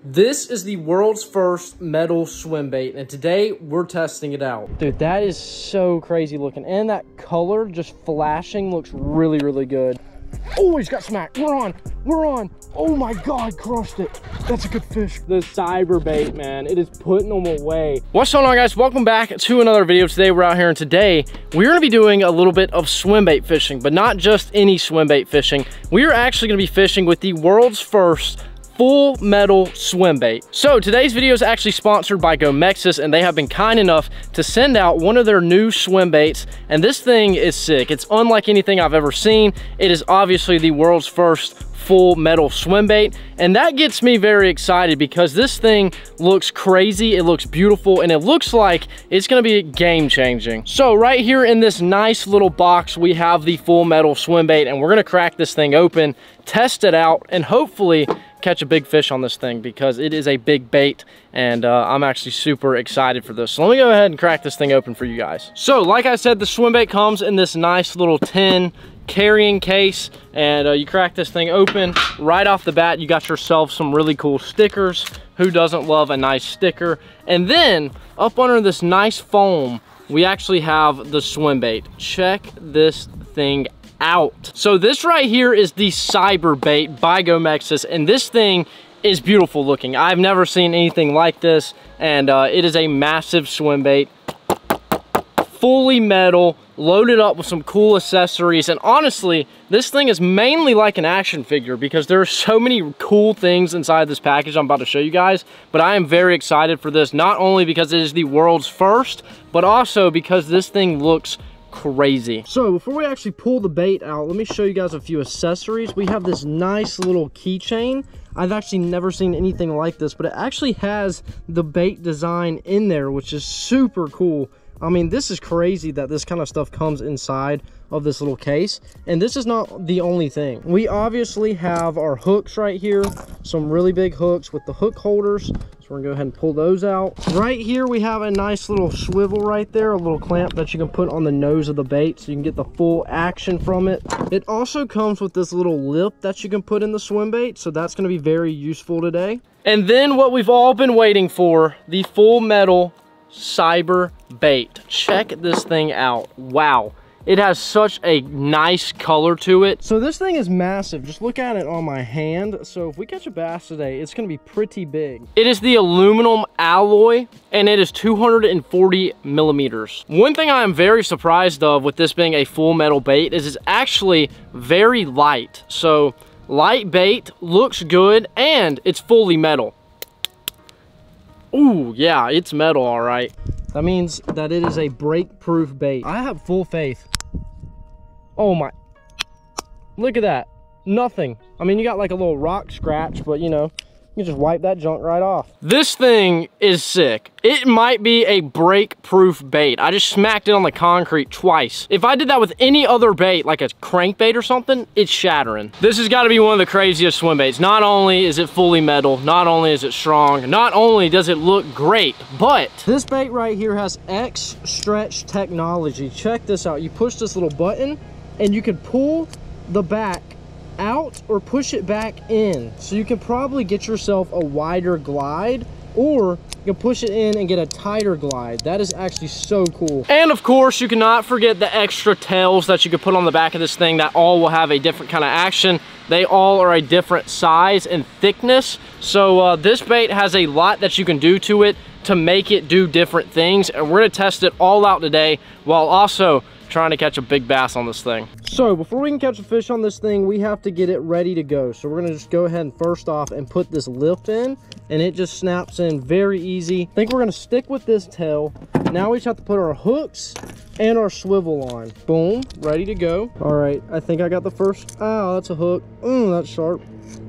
This is the world's first metal swim bait, and today we're testing it out. Dude, that is so crazy looking, and that color just flashing looks really, really good. Oh, he's got smacked. We're on. Oh my God, crushed it. That's a good fish. The Cyberbait, man, it is putting them away. What's going on, guys? Welcome back to another video. Today we're out here, and today we're gonna be doing a little bit of swim bait fishing, but not just any swim bait fishing. We are actually gonna be fishing with the world's first full metal swim bait. So today's video is actually sponsored by GOMEXUS, and they have been kind enough to send out one of their new swim baits, and this thing is sick. It's unlike anything I've ever seen. It is obviously the world's first full metal swim bait, and that gets me very excited because this thing looks crazy, it looks beautiful, and it looks like it's gonna be game changing. So right here in this nice little box we have the full metal swim bait, and we're gonna crack this thing open, test it out, and hopefully catch a big fish on this thing because it is a big bait, and I'm actually super excited for this. So let me go ahead and crack this thing open for you guys. So like I said, the swim bait comes in this nice little tin carrying case, and you crack this thing open. Right off the bat, you got yourself some really cool stickers. Who doesn't love a nice sticker? And then up under this nice foam, we actually have the swim bait. Check this thing out. So this right here is the Cyberbait by GOMEXUS, and this thing is beautiful looking. I've never seen anything like this, and it is a massive swim bait, fully metal, loaded up with some cool accessories, and honestly, this thing is mainly like an action figure because there are so many cool things inside this package I'm about to show you guys. But I am very excited for this, not only because it is the world's first, but also because this thing looks crazy. So before we actually pull the bait out, let me show you guys a few accessories. We have this nice little keychain. I've actually never seen anything like this, but it actually has the bait design in there, which is super cool. I mean, this is crazy that this kind of stuff comes inside of this little case. And this is not the only thing. We obviously have our hooks right here, some really big hooks with the hook holders. So we're gonna go ahead and pull those out. Right here, we have a nice little swivel right there, a little clamp that you can put on the nose of the bait so you can get the full action from it. It also comes with this little lip that you can put in the swim bait, so that's gonna be very useful today. And then what we've all been waiting for, the full metal Cyberbait. Check this thing out. Wow. It has such a nice color to it. So this thing is massive. Just look at it on my hand. So if we catch a bass today, it's gonna be pretty big. It is the aluminum alloy, and it is 240 millimeters. One thing I am very surprised of with this being a full metal bait is it's actually very light. So light bait, looks good, and it's fully metal. Ooh, yeah, it's metal, all right. That means that it is a break-proof bait. I have full faith. Oh my, look at that, nothing. I mean, you got like a little rock scratch, but you know, you can just wipe that junk right off. This thing is sick. It might be a break-proof bait. I just smacked it on the concrete twice. If I did that with any other bait, like a crankbait or something, it's shattering. This has got to be one of the craziest swim baits. Not only is it fully metal, not only is it strong, not only does it look great, but this bait right here has X stretch technology. Check this out. You push this little button, and you can pull the back out or push it back in, so you can probably get yourself a wider glide, or you can push it in and get a tighter glide. That is actually so cool. And of course, you cannot forget the extra tails that you can put on the back of this thing that all will have a different kind of action. They all are a different size and thickness, so this bait has a lot that you can do to it to make it do different things, and we're gonna test it all out today while also trying to catch a big bass on this thing. So before we can catch a fish on this thing, we have to get it ready to go. So we're gonna just go ahead and first off and put this lip in, and it just snaps in very easy. I think we're gonna stick with this tail. Now we just have to put our hooks and our swivel on. Boom, ready to go. All right, I think I got the first, oh, that's a hook. That's sharp.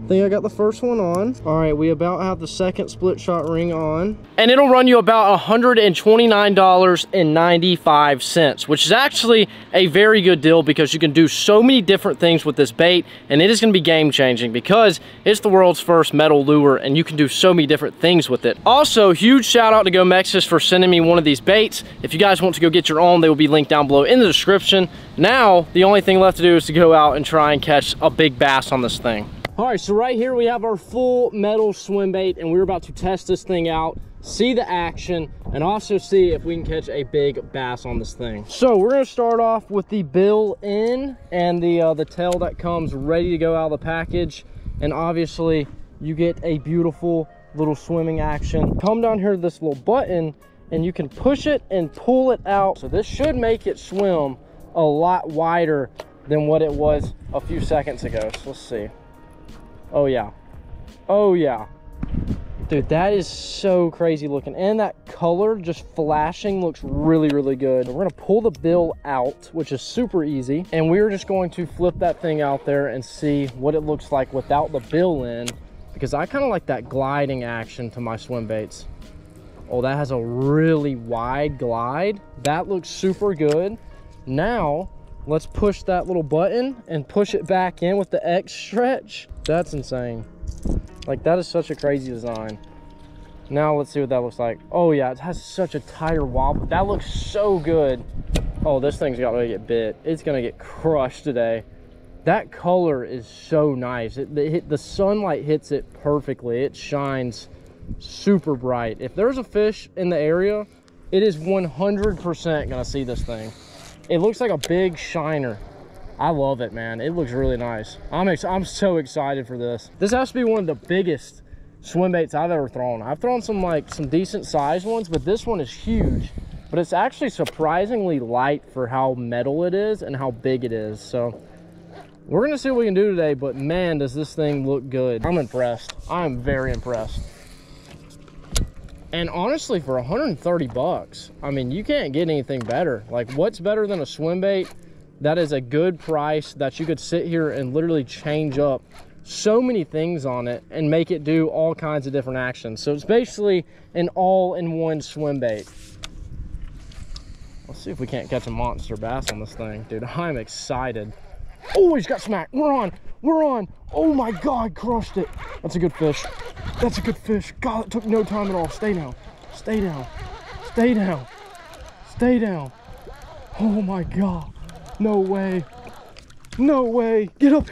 I think I got the first one on. All right, we about have the second split shot ring on. And it'll run you about $129.95, which is actually a very good deal because you can do so many different things with this bait, and it is gonna be game changing because it's the world's first metal lure, and you can do so many different things with it. Also, huge shout out to GOMEXUS for sending me one of these baits. If you guys want to go get your own, they will be linked down below in the description. Now, the only thing left to do is to go out and try and catch a big bass on this thing. All right, so right here we have our full metal swim bait, and we're about to test this thing out, see the action, and also see if we can catch a big bass on this thing. So we're gonna start off with the bill in and the tail that comes ready to go out of the package. And obviously you get a beautiful little swimming action. Come down here to this little button and you can push it and pull it out. So this should make it swim a lot wider than what it was a few seconds ago. So let's see. Oh yeah. Oh yeah. Dude, that is so crazy looking. And that color just flashing looks really, really good. We're gonna pull the bill out, which is super easy. And we're just going to flip that thing out there and see what it looks like without the bill in, because I kind of like that gliding action to my swim baits. Oh, that has a really wide glide. That looks super good. Now, let's push that little button and push it back in with the X stretch. That's insane. Like, that is such a crazy design. Now let's see what that looks like. Oh yeah, it has such a tighter wobble. That looks so good. Oh, this thing's got to get bit. It's gonna get crushed today. That color is so nice. The sunlight hits it perfectly. It shines super bright. If there's a fish in the area, it is 100% gonna see this thing. It looks like a big shiner. I love it, man. It looks really nice. I'm so excited for this. This has to be one of the biggest swim baits I've ever thrown. I've thrown some decent sized ones, but this one is huge. But it's actually surprisingly light for how metal it is and how big it is. So we're gonna see what we can do today, but man, does this thing look good. I'm impressed. I'm very impressed. And honestly, for 130 bucks, I mean, you can't get anything better. Like, what's better than a swim bait that is a good price that you could sit here and literally change up so many things on it and make it do all kinds of different actions? So it's basically an all-in-one swim bait. Let's see if we can't catch a monster bass on this thing. Dude, I'm excited. Oh, he's got smacked. We're on. We're on. Oh my God, crushed it. That's a good fish. That's a good fish. God, it took no time at all. Stay down. Stay down. Stay down. Stay down. Oh my God. No way. No way. Get up.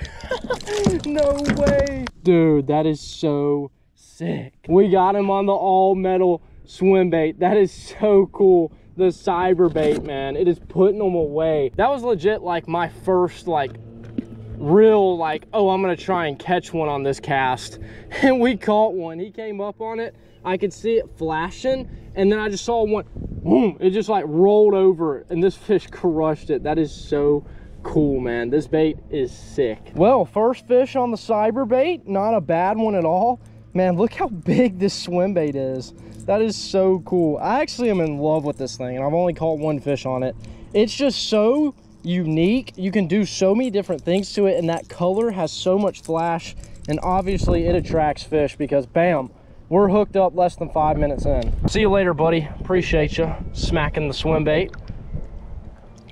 No way. Dude, that is so sick. We got him on the all metal swim bait. That is so cool. The Cyberbait, man. It is putting them away. That was legit like my first real oh, I'm gonna try and catch one on this cast. And we caught one. He came up on it. I could see it flashing, and then I just saw one, boom, it just rolled over, and this fish crushed it. That is so cool, man. This bait is sick. Well, first fish on the Cyberbait, not a bad one at all. Man, look how big this swim bait is. That is so cool. I actually am in love with this thing, and I've only caught one fish on it. It's just so unique. You can do so many different things to it, and that color has so much flash, and obviously it attracts fish because bam, we're hooked up less than 5 minutes in. See you later, buddy. Appreciate you smacking the swim bait.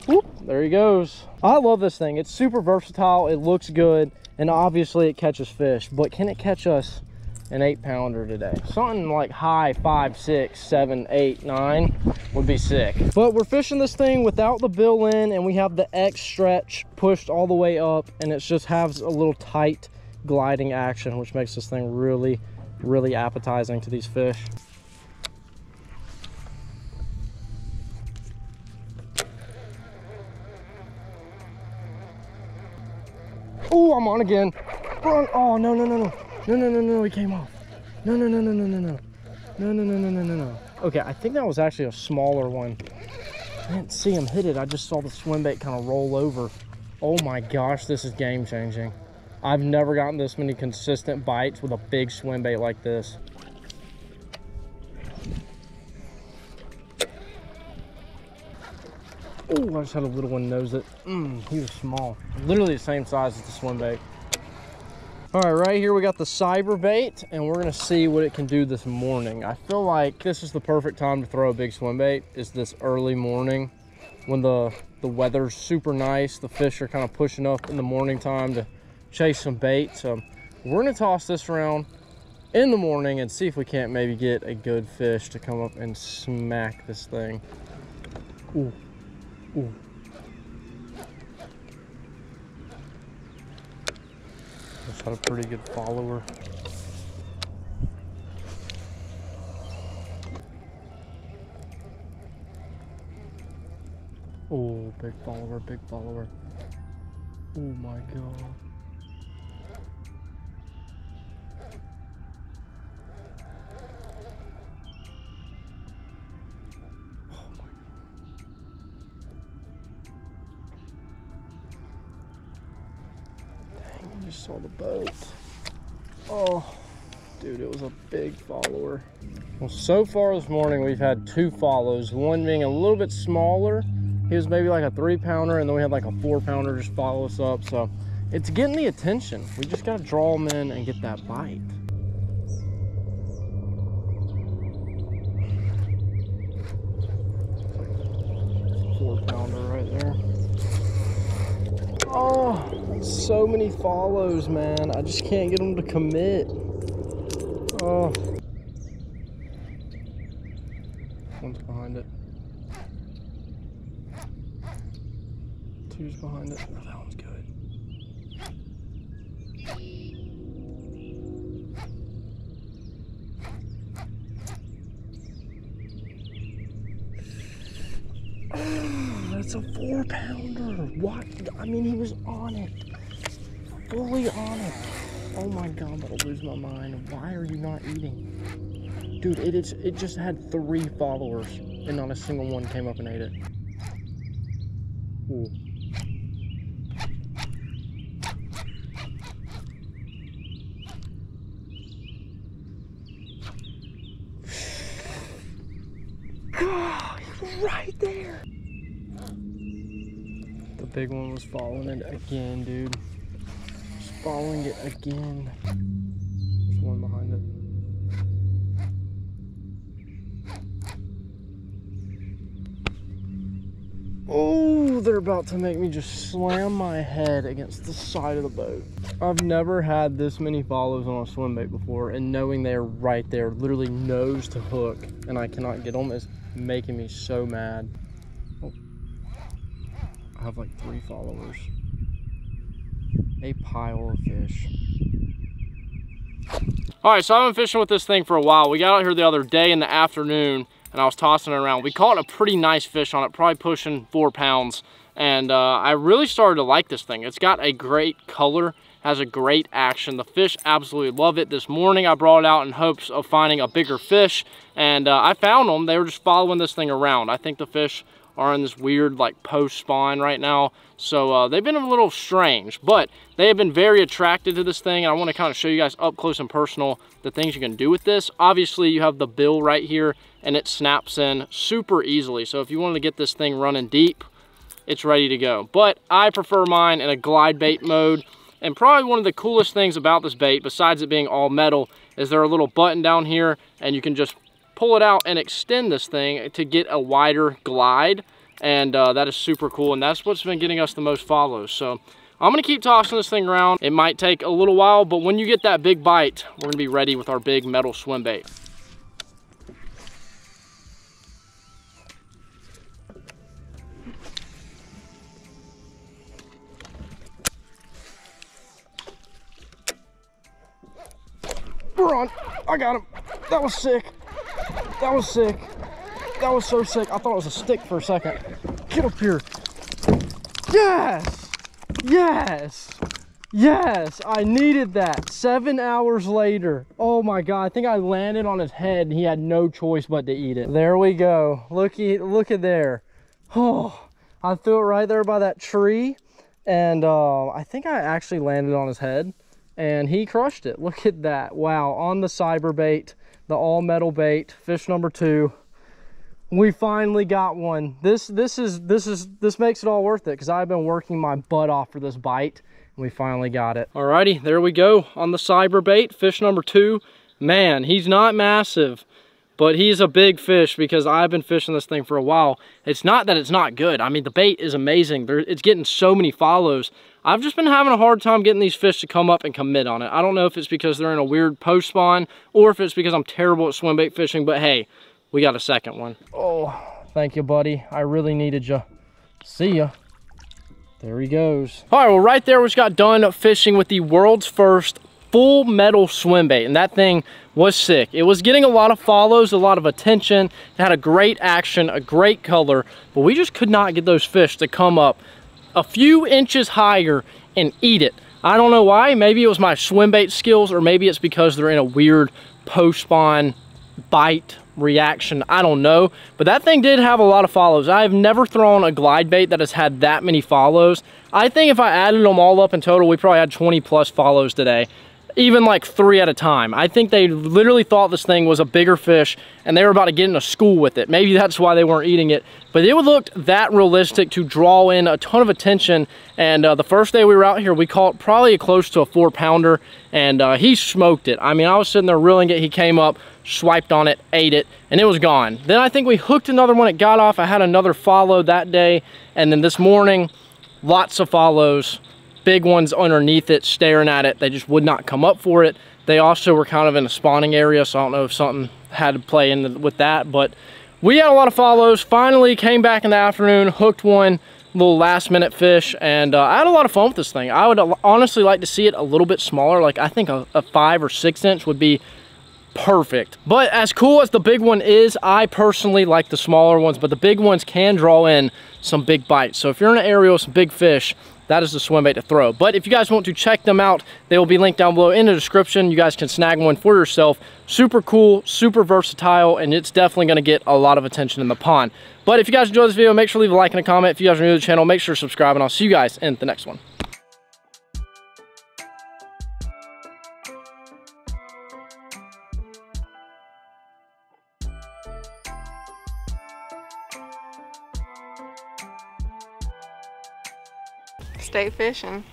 Whoop, there he goes. I love this thing. It's super versatile. It looks good, and obviously it catches fish, but can it catch us an 8-pounder today? Something like high 5, 6, 7, 8, 9 would be sick. But we're fishing this thing without the bill in, and we have the X stretch pushed all the way up, and it just has a little tight gliding action, which makes this thing really, really appetizing to these fish. Oh, I'm on again. Run. Oh, no, no, no, no. No, no, no, no, he came off. No, no, no, no, no, no, no. No, no, no, no, no, no, no. Okay, I think that was actually a smaller one. I didn't see him hit it. I just saw the swim bait kind of roll over. Oh my gosh, this is game changing. I've never gotten this many consistent bites with a big swim bait like this. Oh, I just had a little one nose it. He was small. Literally the same size as the swim bait. All right, right here we got the Cyberbait, and we're gonna see what it can do this morning. I feel like this is the perfect time to throw a big swim bait, is this early morning when the weather's super nice. The fish are kind of pushing up in the morning time to chase some bait. So we're gonna toss this around in the morning and see if we can't maybe get a good fish to come up and smack this thing. Ooh, ooh. Just had a pretty good follower. Oh, big follower, big follower. Oh my God. Oh my God. Dang, I just saw the boat. Oh, dude, it was a big follower. Well, so far this morning, we've had 2 follows, one being a little bit smaller. He was maybe like a 3-pounder, and then we had like a 4-pounder just follow us up. So it's getting the attention. We just got to draw them in and get that bite. It's a 4-pounder right there. Oh, so many follows, man. I just can't get them to commit. Oh. One's behind it. 2's behind it. Oh, that one's good. Oh, that's a 4-pounder. What? I mean, he was on it. Fully on it. Oh my God, I'm about to lose my mind. Why are you not eating? Dude, it just had 3 followers and not a single one came up and ate it. Ooh. God, he's right there. The big one was following it again, dude. Just following it again. There's one behind it. Oh, they're about to make me just slam my head against the side of the boat. I've never had this many follows on a swim bait before, and knowing they're right there, literally nose to hook, and I cannot get them is making me so mad. Oh, I have like 3 followers. A pile of fish. All right, so I've been fishing with this thing for a while. We got out here the other day in the afternoon, and I was tossing it around. We caught a pretty nice fish on it, probably pushing 4 pounds. And I really started to like this thing. It's got a great color, has a great action. The fish absolutely love it. This morning I brought it out in hopes of finding a bigger fish, and I found them. They were just following this thing around. I think the fish are in this weird like post spawn right now, so they've been a little strange, but they have been very attracted to this thing, and I want to kind of show you guys up close and personal the things you can do with this. Obviously you have the bill right here, and it snaps in super easily, so if you wanted to get this thing running deep, it's ready to go. But I prefer mine in a glide bait mode, and probably one of the coolest things about this bait, besides it being all metal, is there a little button down here, and you can just pull it out and extend this thing to get a wider glide, and that is super cool, and that's what's been getting us the most follows. So I'm gonna keep tossing this thing around. It might take a little while, but when you get that big bite, we're gonna be ready with our big metal swim bait. We're on. I got him. That was sick. That was sick. That was so sick. I thought it was a stick for a second. Get up here. Yes. Yes. Yes. I needed that. 7 hours later. Oh my God. I think I landed on his head and he had no choice but to eat it. There we go. Look at there. Oh, I threw it right there by that tree. And I think I actually landed on his head. And he crushed it. Look at that. Wow, on the Cyberbait, the all metal bait, fish number 2. We finally got one. This makes it all worth it, because I've been working my butt off for this bite, and we finally got it. Alrighty, there we go on the Cyberbait, fish number 2. Man, he's not massive, but he's a big fish, because I've been fishing this thing for a while. It's not that it's not good. I mean, the bait is amazing. It's getting so many follows. I've just been having a hard time getting these fish to come up and commit on it. I don't know if it's because they're in a weird post spawn, or if it's because I'm terrible at swim bait fishing, but hey, we got a second one. Oh, thank you, buddy. I really needed you. See ya. There he goes. All right, well, right there we just got done fishing with the world's first full metal swim bait, and that thing was sick. It was getting a lot of follows, a lot of attention. It had a great action, a great color, but we just could not get those fish to come up a few inches higher and eat it. I don't know why. Maybe it was my swim bait skills, or maybe it's because they're in a weird post-spawn bite reaction. I don't know, but that thing did have a lot of follows. I have never thrown a glide bait that has had that many follows. I think if I added them all up in total, we probably had 20 plus follows today, even like 3 at a time. I think they literally thought this thing was a bigger fish and they were about to get into school with it. Maybe that's why they weren't eating it, but it looked that realistic to draw in a ton of attention. And the first day we were out here, we caught probably close to a 4-pounder, and he smoked it. I mean, I was sitting there reeling it. He came up, swiped on it, ate it, and it was gone. Then I think we hooked another one. It got off. I had another follow that day, and then this morning, lots of follows, big ones underneath it, staring at it. They just would not come up for it. They also were kind of in a spawning area, so I don't know if something had to play in with that, but we had a lot of follows. Finally came back in the afternoon, hooked one little last minute fish, and I had a lot of fun with this thing. I would honestly like to see it a little bit smaller. Like, I think a 5 or 6 inch would be perfect. But as cool as the big one is, I personally like the smaller ones, but the big ones can draw in some big bites. So if you're in an area with some big fish, that is the swim bait to throw. But if you guys want to check them out, they will be linked down below in the description. You guys can snag one for yourself. Super cool, super versatile, and it's definitely going to get a lot of attention in the pond. But if you guys enjoyed this video, make sure to leave a like and a comment. If you guys are new to the channel, make sure to subscribe, and I'll see you guys in the next one. Stay fishing.